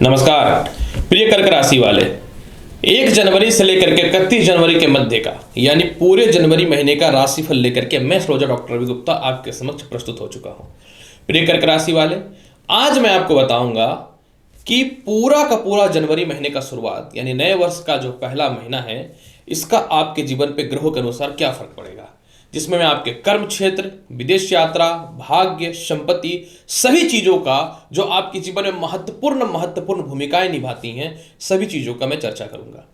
नमस्कार प्रिय कर्क राशि वाले, 1 जनवरी से लेकर के 31 जनवरी के मध्य का यानी पूरे जनवरी महीने का राशिफल लेकर के मैं एस्ट्रोलॉजर डॉक्टर रवि गुप्ता आपके समक्ष प्रस्तुत हो चुका हूं। प्रिय कर्क राशि वाले, आज मैं आपको बताऊंगा कि पूरा का पूरा जनवरी महीने का शुरुआत यानी नए वर्ष का जो पहला महीना है, इसका आपके जीवन पे ग्रहों के अनुसार क्या फर्क पड़ेगा, जिसमें मैं आपके कर्म क्षेत्र, विदेश यात्रा, भाग्य, संपत्ति, सभी चीजों का जो आपके जीवन में महत्वपूर्ण भूमिकाएं निभाती हैं, सभी चीजों का मैं चर्चा करूंगा।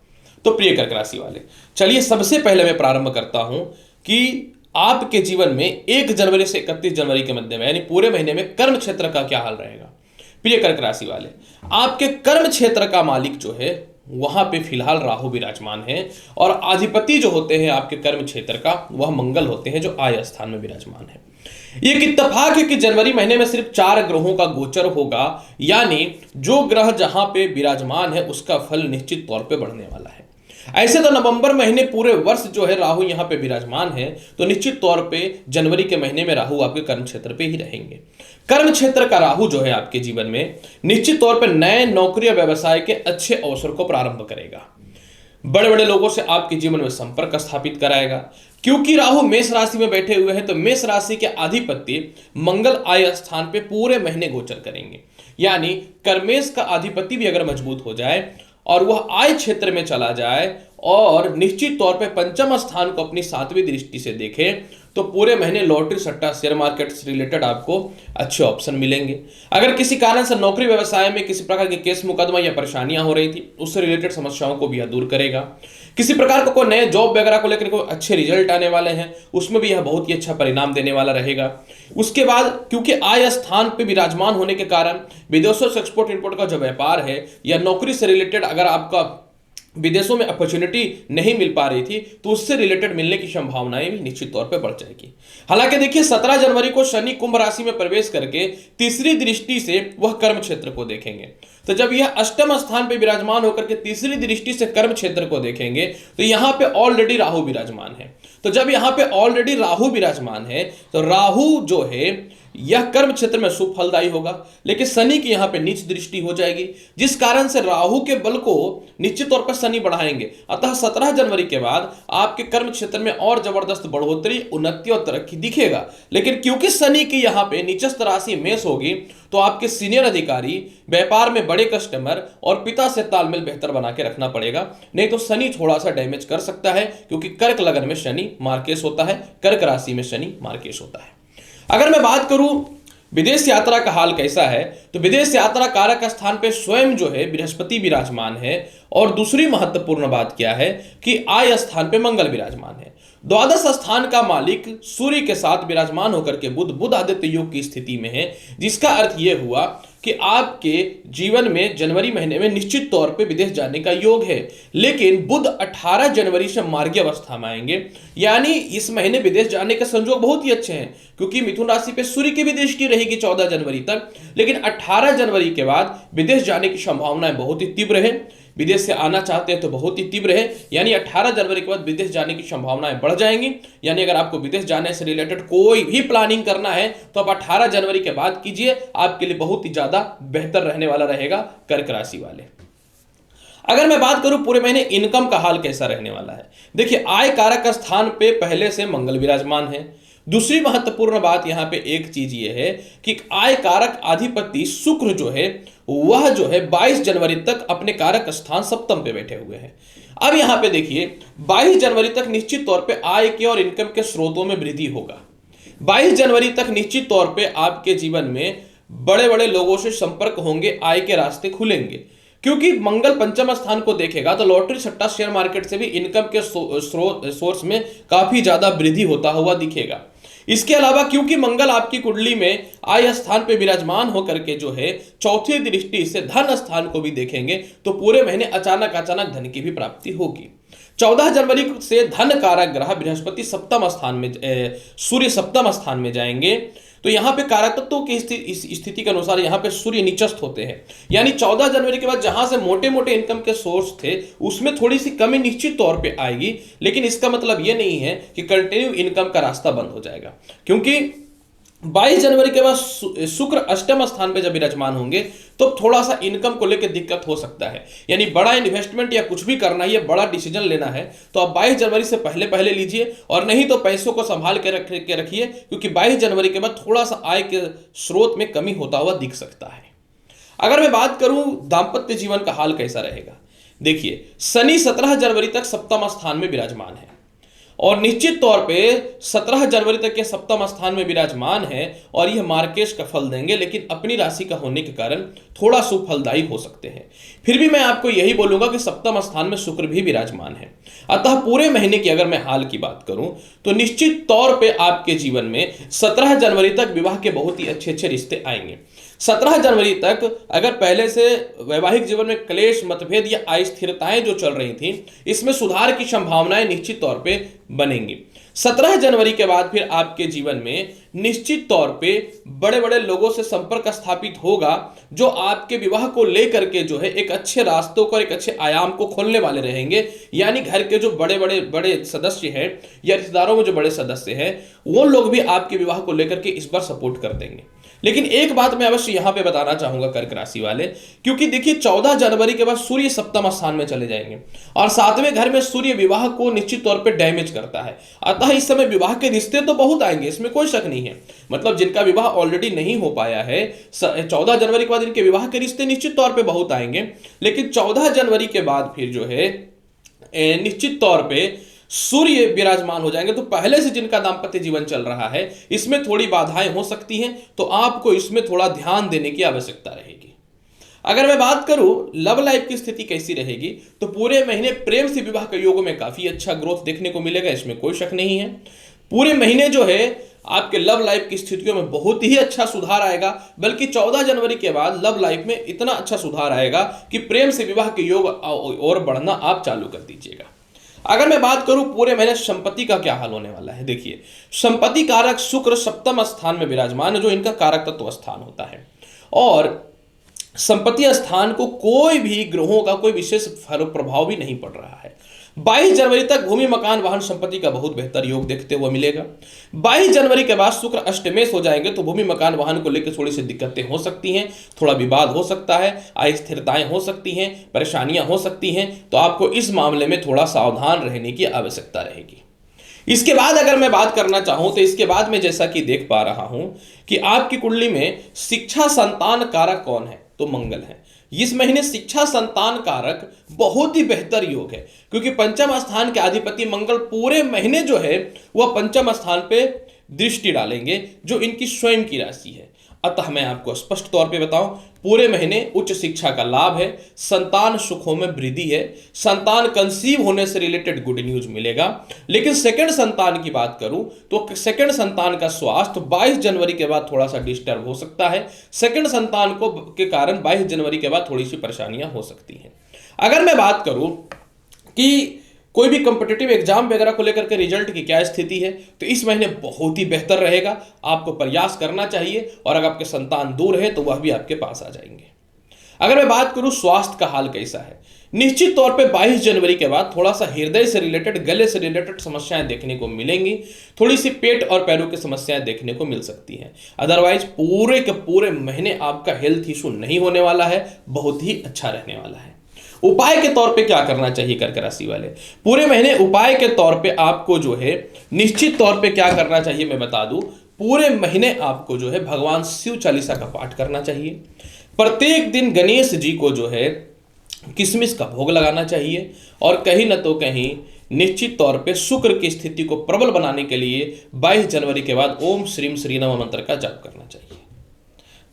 तो प्रिय कर्क राशि वाले, चलिए सबसे पहले मैं प्रारंभ करता हूं कि आपके जीवन में 1 जनवरी से 31 जनवरी के मध्य में यानी पूरे महीने में कर्म क्षेत्र का क्या हाल रहेगा। प्रिय कर्क राशि वाले, आपके कर्म क्षेत्र का मालिक जो है वहां पे फिलहाल राहु विराजमान है और अधिपति जो होते हैं आपके कर्म क्षेत्र का वह मंगल होते हैं जो आय स्थान में विराजमान है। ये एक इत्तेफाक है कि जनवरी महीने में सिर्फ 4 ग्रहों का गोचर होगा, यानी जो ग्रह जहां पे विराजमान है उसका फल निश्चित तौर पे बढ़ने वाला है। ऐसे तो नवंबर महीने पूरे वर्ष जो है राहु यहां पे विराजमान है, तो निश्चित तौर पे जनवरी के महीने में राहु आपके कर्म क्षेत्र पे ही रहेंगे। कर्म क्षेत्र का राहु जो है आपके जीवन में निश्चित तौर पे नए नौकरी और व्यवसाय के अच्छे अवसर को प्रारंभ करेगा। बड़े बड़े लोगों से आपके जीवन में संपर्क स्थापित कराएगा। क्योंकि राहु मेष राशि में बैठे हुए हैं, तो मेष राशि के अधिपति मंगल आय स्थान पे पूरे महीने गोचर करेंगे, यानी कर्मेश का अधिपति भी अगर मजबूत हो जाए और वह आय क्षेत्र में चला जाए और निश्चित तौर पे पंचम स्थान को अपनी 7वीं दृष्टि से देखे, तो पूरे महीने लॉटरी, सट्टा, शेयर मार्केट से रिलेटेड आपको अच्छे ऑप्शन मिलेंगे। अगर किसी कारण से नौकरी व्यवसाय में किसी प्रकार के केस मुकदमा या परेशानियां हो रही थी, उससे रिलेटेड समस्याओं को भी यह दूर करेगा। किसी प्रकार का कोई नए जॉब वगैरह को लेकर कोई अच्छे रिजल्ट आने वाले हैं, उसमें भी यह बहुत ही अच्छा परिणाम देने वाला रहेगा। उसके बाद क्योंकि आय स्थान पे विराजमान होने के कारण विदेशों से एक्सपोर्ट इंपोर्ट का जो व्यापार है या नौकरी से रिलेटेड अगर आपका विदेशों में अपॉर्चुनिटी नहीं मिल पा रही थी, तो उससे रिलेटेड मिलने की संभावनाएं भी निश्चित तौर पे बढ़ जाएगी। हालांकि देखिए 17 जनवरी को शनि कुंभ राशि में प्रवेश करके तीसरी दृष्टि से वह कर्म क्षेत्र को देखेंगे। तो जब यह अष्टम स्थान पे विराजमान होकर के तीसरी दृष्टि से कर्म क्षेत्र को देखेंगे, तो यहां पे ऑलरेडी राहु विराजमान है। तो जब यहां पे ऑलरेडी राहु विराजमान है, तो राहु जो है यह कर्म क्षेत्र में शुभ फलदायी होगा, लेकिन शनि की यहां पे नीच दृष्टि हो जाएगी, जिस कारण से राहु के बल को निश्चित तौर पर शनि बढ़ाएंगे। अतः 17 जनवरी के बाद आपके कर्म क्षेत्र में और जबरदस्त बढ़ोतरी, उन्नति और तरक्की दिखेगा। लेकिन क्योंकि शनि की यहां पे नीचस्थ राशि मेष होगी, तो आपके सीनियर अधिकारी, व्यापार में बड़े कस्टमर और पिता से तालमेल बेहतर बना के रखना पड़ेगा, नहीं तो शनि थोड़ा सा डैमेज कर सकता है। क्योंकि कर्क लगन में शनि मार्केश होता है, कर्क राशि में शनि मार्केश होता है। अगर मैं बात करूं विदेश यात्रा का हाल कैसा है, तो विदेश यात्रा कारक स्थान पे स्वयं जो है बृहस्पति विराजमान है। और दूसरी महत्वपूर्ण बात क्या है कि आय स्थान पे मंगल विराजमान है। द्वादश स्थान का मालिक सूर्य के साथ विराजमान होकर के बुध आदित्य योग की स्थिति में है, जिसका अर्थ यह हुआ कि आपके जीवन में जनवरी महीने में निश्चित तौर पे विदेश जाने का योग है। लेकिन बुध 18 जनवरी से मार्गीय अवस्था में आएंगे, यानी इस महीने विदेश जाने के संजोग बहुत ही अच्छे हैं। क्योंकि मिथुन राशि पे सूर्य की भी दृष्टि रहेगी 14 जनवरी तक, लेकिन 18 जनवरी के बाद विदेश जाने की संभावनाएं बहुत ही तीव्र है। विदेश से आना चाहते हैं तो बहुत ही तीव्र है, यानी 18 जनवरी के बाद विदेश जाने की संभावनाएं बढ़ जाएंगी। यानी अगर आपको विदेश जाने से रिलेटेड कोई भी प्लानिंग करना है, तो आप 18 जनवरी के बाद कीजिए, आपके लिए बहुत ही ज्यादा बेहतर रहने वाला रहेगा कर्क राशि वाले। अगर मैं बात करूं पूरे महीने इनकम का हाल कैसा रहने वाला है, देखिए आय कारक स्थान पे पहले से मंगल विराजमान है। दूसरी महत्वपूर्ण बात यहां पे एक चीज ये है कि आय कारक अधिपति शुक्र जो है वह जो है 22 जनवरी तक अपने कारक स्थान सप्तम पे बैठे हुए हैं। अब यहां पे देखिए 22 जनवरी तक निश्चित तौर पे आय के और इनकम के स्रोतों में वृद्धि होगा। 22 जनवरी तक निश्चित तौर पे आपके जीवन में बड़े बड़े लोगों से संपर्क होंगे, आय के रास्ते खुलेंगे। क्योंकि मंगल पंचम स्थान को देखेगा, तो लॉटरी, सट्टा, शेयर मार्केट से भी इनकम के सोर्स में काफी ज्यादा वृद्धि होता हुआ दिखेगा। इसके अलावा क्योंकि मंगल आपकी कुंडली में आय स्थान पे विराजमान होकर के जो है चौथी दृष्टि से धन स्थान को भी देखेंगे, तो पूरे महीने अचानक धन की भी प्राप्ति होगी। 14 जनवरी से धन कारक ग्रह बृहस्पति सप्तम स्थान में, सूर्य सप्तम स्थान में जाएंगे। तो यहाँ पे कारकत्वों की स्थिति के अनुसार यहाँ पे सूर्य नीचस्थ होते हैं, यानी 14 जनवरी के बाद जहां से मोटे मोटे इनकम के सोर्स थे उसमें थोड़ी सी कमी निश्चित तौर पे आएगी। लेकिन इसका मतलब ये नहीं है कि कंटिन्यू इनकम का रास्ता बंद हो जाएगा, क्योंकि 22 जनवरी के बाद शुक्र अष्टम स्थान पे जब विराजमान होंगे तो थोड़ा सा इनकम को लेकर दिक्कत हो सकता है। यानी बड़ा इन्वेस्टमेंट या कुछ भी करना है, बड़ा डिसीजन लेना है तो आप 22 जनवरी से पहले पहले लीजिए, और नहीं तो पैसों को संभाल के रखिए, क्योंकि 22 जनवरी के बाद थोड़ा सा आय के स्रोत में कमी होता हुआ दिख सकता है। अगर मैं बात करूं दाम्पत्य जीवन का हाल कैसा रहेगा, देखिए शनि 17 जनवरी तक सप्तम स्थान में विराजमान है, और निश्चित तौर पे 17 जनवरी तक के सप्तम स्थान में विराजमान है, और यह मार्केश का फल देंगे, लेकिन अपनी राशि का होने के कारण थोड़ा सुफलदायी हो सकते हैं। फिर भी मैं आपको यही बोलूंगा कि सप्तम स्थान में शुक्र भी विराजमान है। अतः पूरे महीने की अगर मैं हाल की बात करूं तो निश्चित तौर पे आपके जीवन में 17 जनवरी तक विवाह के बहुत ही अच्छे अच्छे रिश्ते आएंगे। 17 जनवरी तक अगर पहले से वैवाहिक जीवन में क्लेश, मतभेद या अस्थिरताएं जो चल रही थी, इसमें सुधार की संभावनाएं निश्चित तौर पे बनेंगी। 17 जनवरी के बाद फिर आपके जीवन में निश्चित तौर पे बड़े बड़े लोगों से संपर्क स्थापित होगा, जो आपके विवाह को लेकर के जो है एक अच्छे रास्तों को, एक अच्छे आयाम को खोलने वाले रहेंगे। यानी घर के जो बड़े सदस्य हैं या रिश्तेदारों में जो बड़े सदस्य हैं, वो लोग भी आपके विवाह को लेकर के इस बार सपोर्ट कर देंगे। लेकिन एक बात मैं अवश्य यहां पे बताना चाहूंगा कर्क राशि वाले, क्योंकि देखिए 14 जनवरी के बाद सूर्य सप्तम स्थान में चले जाएंगे, और सातवें घर में सूर्य विवाह को निश्चित तौर पे डैमेज करता है। अतः इस समय विवाह के रिश्ते तो बहुत आएंगे, इसमें कोई शक नहीं है। मतलब जिनका विवाह ऑलरेडी नहीं हो पाया है, 14 जनवरी के बाद इनके विवाह के रिश्ते निश्चित तौर पर बहुत आएंगे। लेकिन 14 जनवरी के बाद फिर जो है निश्चित तौर पर सूर्य विराजमान हो जाएंगे, तो पहले से जिनका दांपत्य जीवन चल रहा है इसमें थोड़ी बाधाएं हो सकती हैं, तो आपको इसमें थोड़ा ध्यान देने की आवश्यकता रहेगी। अगर मैं बात करूं लव लाइफ की स्थिति कैसी रहेगी, तो पूरे महीने प्रेम से विवाह के योग में काफी अच्छा ग्रोथ देखने को मिलेगा, इसमें कोई शक नहीं है। पूरे महीने जो है आपके लव लाइफ की स्थितियों में बहुत ही अच्छा सुधार आएगा, बल्कि 14 जनवरी के बाद लव लाइफ में इतना अच्छा सुधार आएगा कि प्रेम से विवाह के योग और बढ़ना आप चालू कर दीजिएगा। अगर मैं बात करूं पूरे महीने संपत्ति का क्या हाल होने वाला है, देखिए संपत्ति कारक शुक्र सप्तम स्थान में विराजमान है, जो इनका कारक तत्व स्थान होता है, और संपत्ति स्थान को कोई भी ग्रहों का कोई विशेष प्रभाव भी नहीं पड़ रहा है। 22 जनवरी तक भूमि, मकान, वाहन, संपत्ति का बहुत बेहतर योग देखते हुए मिलेगा। 22 जनवरी के बाद शुक्र अष्टमेश हो जाएंगे, तो भूमि, मकान, वाहन को लेकर थोड़ी सी दिक्कतें हो सकती हैं, थोड़ा विवाद हो सकता है, अस्थिरताएं हो सकती हैं, परेशानियां हो सकती हैं, तो आपको इस मामले में थोड़ा सावधान रहने की आवश्यकता रहेगी। इसके बाद अगर मैं बात करना चाहूं तो इसके बाद में जैसा कि देख पा रहा हूं कि आपकी कुंडली में शिक्षा संतान कारक कौन है, तो मंगल है। इस महीने शिक्षा संतान कारक बहुत ही बेहतर योग है, क्योंकि पंचम स्थान के अधिपति मंगल पूरे महीने जो है वह पंचम स्थान पे दृष्टि डालेंगे, जो इनकी स्वयं की राशि है। अतः मैं आपको स्पष्ट तौर पे बताऊं, पूरे महीने उच्च शिक्षा का लाभ है, संतान सुखों में वृद्धि है, संतान कंसीव होने से रिलेटेड गुड न्यूज मिलेगा। लेकिन सेकंड संतान की बात करूं तो सेकंड संतान का स्वास्थ्य 22 जनवरी के बाद थोड़ा सा डिस्टर्ब हो सकता है। सेकंड संतान को के कारण 22 जनवरी के बाद थोड़ी सी परेशानियां हो सकती हैं। अगर मैं बात करूं कि कोई भी कॉम्पिटिटिव एग्जाम वगैरह को लेकर के रिजल्ट की क्या स्थिति है, तो इस महीने बहुत ही बेहतर रहेगा, आपको प्रयास करना चाहिए, और अगर आपके संतान दूर है तो वह भी आपके पास आ जाएंगे। अगर मैं बात करूं स्वास्थ्य का हाल कैसा है, निश्चित तौर पे 22 जनवरी के बाद थोड़ा सा हृदय से रिलेटेड, गले से रिलेटेड समस्याएं देखने को मिलेंगी, थोड़ी सी पेट और पैरों की समस्याएं देखने को मिल सकती हैं। अदरवाइज पूरे के पूरे महीने आपका हेल्थ इशू नहीं होने वाला है, बहुत ही अच्छा रहने वाला है। उपाय के तौर पे क्या करना चाहिए कर्क राशि वाले, पूरे महीने उपाय के तौर पे आपको जो है निश्चित तौर पे क्या करना चाहिए मैं बता दूं, पूरे महीने आपको जो है भगवान शिव चालीसा का पाठ करना चाहिए। प्रत्येक दिन गणेश जी को जो है किशमिश का भोग लगाना चाहिए, और कहीं न तो कहीं निश्चित तौर पे शुक्र की स्थिति को प्रबल बनाने के लिए 22 जनवरी के बाद ओम श्रीम श्री नमः मंत्र का जाप करना चाहिए,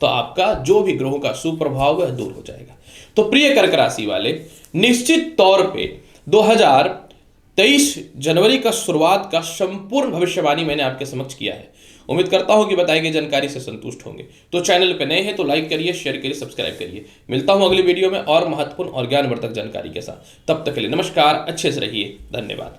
तो आपका जो भी ग्रहों का सुप्रभाव है दूर हो जाएगा। तो प्रिय कर्क राशि वाले, निश्चित तौर पे 2023 जनवरी का शुरुआत का संपूर्ण भविष्यवाणी मैंने आपके समक्ष किया है। उम्मीद करता हूं कि बताई गई जानकारी से संतुष्ट होंगे। तो चैनल पे नए हैं तो लाइक करिए, शेयर करिए, सब्सक्राइब करिए। मिलता हूं अगली वीडियो में और महत्वपूर्ण और ज्ञानवर्धक जानकारी के साथ। तब तक के लिए नमस्कार, अच्छे से रहिए, धन्यवाद।